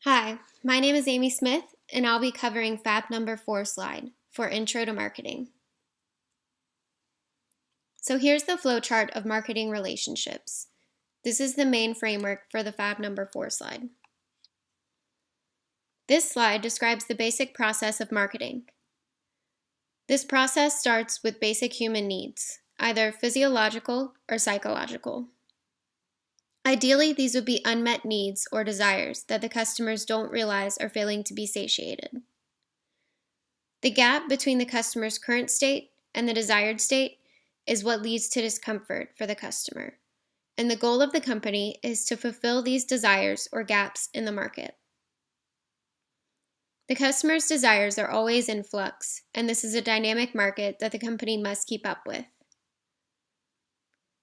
Hi, my name is Amy Smith, and I'll be covering Fab number 4 slide for Intro to Marketing. So here's the flowchart of marketing relationships. This is the main framework for the Fab number 4 slide. This slide describes the basic process of marketing. This process starts with basic human needs, either physiological or psychological. Ideally, these would be unmet needs or desires that the customers don't realize are failing to be satiated. The gap between the customer's current state and the desired state is what leads to discomfort for the customer, and the goal of the company is to fulfill these desires or gaps in the market. The customer's desires are always in flux, and this is a dynamic market that the company must keep up with.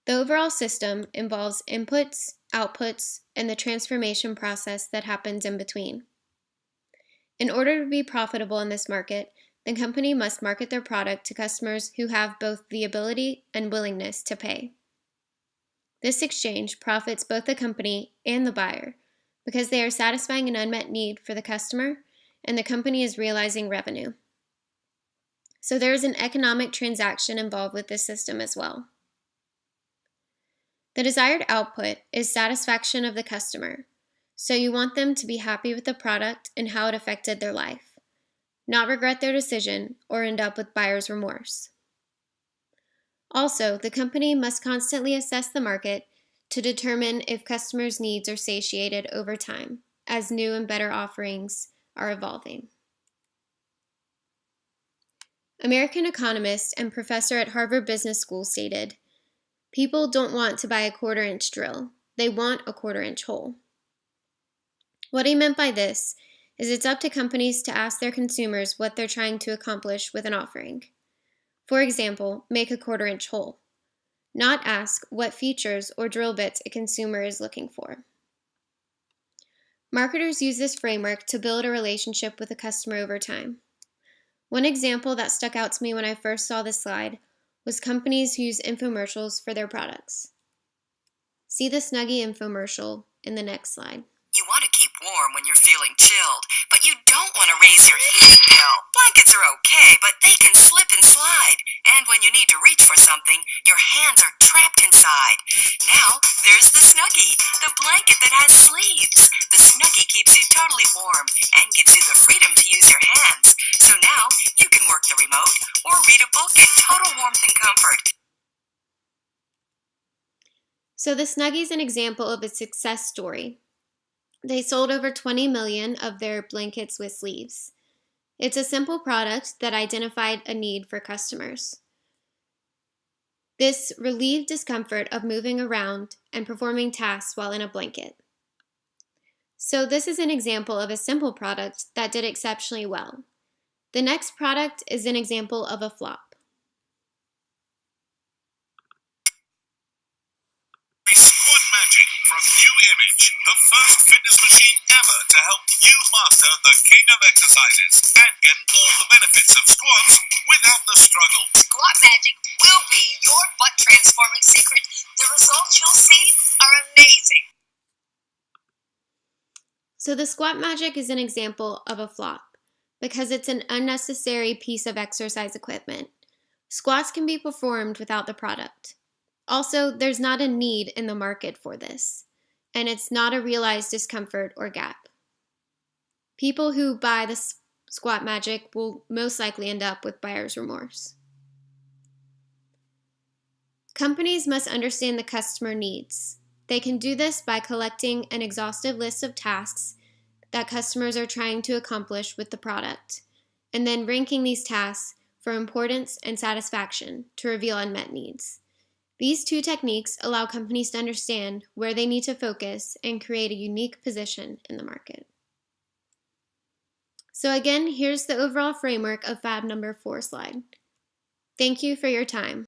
The overall system involves inputs, outputs, and the transformation process that happens in between. In order to be profitable in this market, the company must market their product to customers who have both the ability and willingness to pay. This exchange profits both the company and the buyer because they are satisfying an unmet need for the customer and the company is realizing revenue. So there is an economic transaction involved with this system as well. The desired output is satisfaction of the customer, so you want them to be happy with the product and how it affected their life, not regret their decision or end up with buyer's remorse. Also, the company must constantly assess the market to determine if customers' needs are satiated over time as new and better offerings are evolving. American economist and professor at Harvard Business School stated, "People don't want to buy a quarter-inch drill, they want a quarter-inch hole." What he meant by this is it's up to companies to ask their consumers what they're trying to accomplish with an offering. For example, make a quarter-inch hole. Not ask what features or drill bits a consumer is looking for. Marketers use this framework to build a relationship with a customer over time. One example that stuck out to me when I first saw this slide was companies who use infomercials for their products. See the Snuggie infomercial in the next slide. You want to keep warm when you're feeling chilled, but you don't want to raise your heat bill. Blankets are okay, but they can slip and slide. And when you need to reach for something, your hands are trapped inside. Now, there's the Snuggie, the blanket that has sleeves. The Snuggie keeps you totally warm and gives you the freedom to use your hands. So now, you can work the remote or read a book in total warmth and comfort. So the Snuggie is an example of a success story. They sold over 20 million of their blankets with sleeves. It's a simple product that identified a need for customers. This relieved discomfort of moving around and performing tasks while in a blanket. So this is an example of a simple product that did exceptionally well. The next product is an example of a flop. Magic from New Image, the first fitness machine ever to help you master the king of exercises and get all the benefits of squats without the struggle. Squat Magic will be your butt transforming secret. The results you'll see are amazing. So the Squat Magic is an example of a flop because it's an unnecessary piece of exercise equipment. Squats can be performed without the product. Also, there's not a need in the market for this, and it's not a realized discomfort or gap. People who buy the Squat Magic will most likely end up with buyer's remorse. Companies must understand the customer needs. They can do this by collecting an exhaustive list of tasks that customers are trying to accomplish with the product, and then ranking these tasks for importance and satisfaction to reveal unmet needs. These two techniques allow companies to understand where they need to focus and create a unique position in the market. So again, here's the overall framework of Fab number 4 slide. Thank you for your time.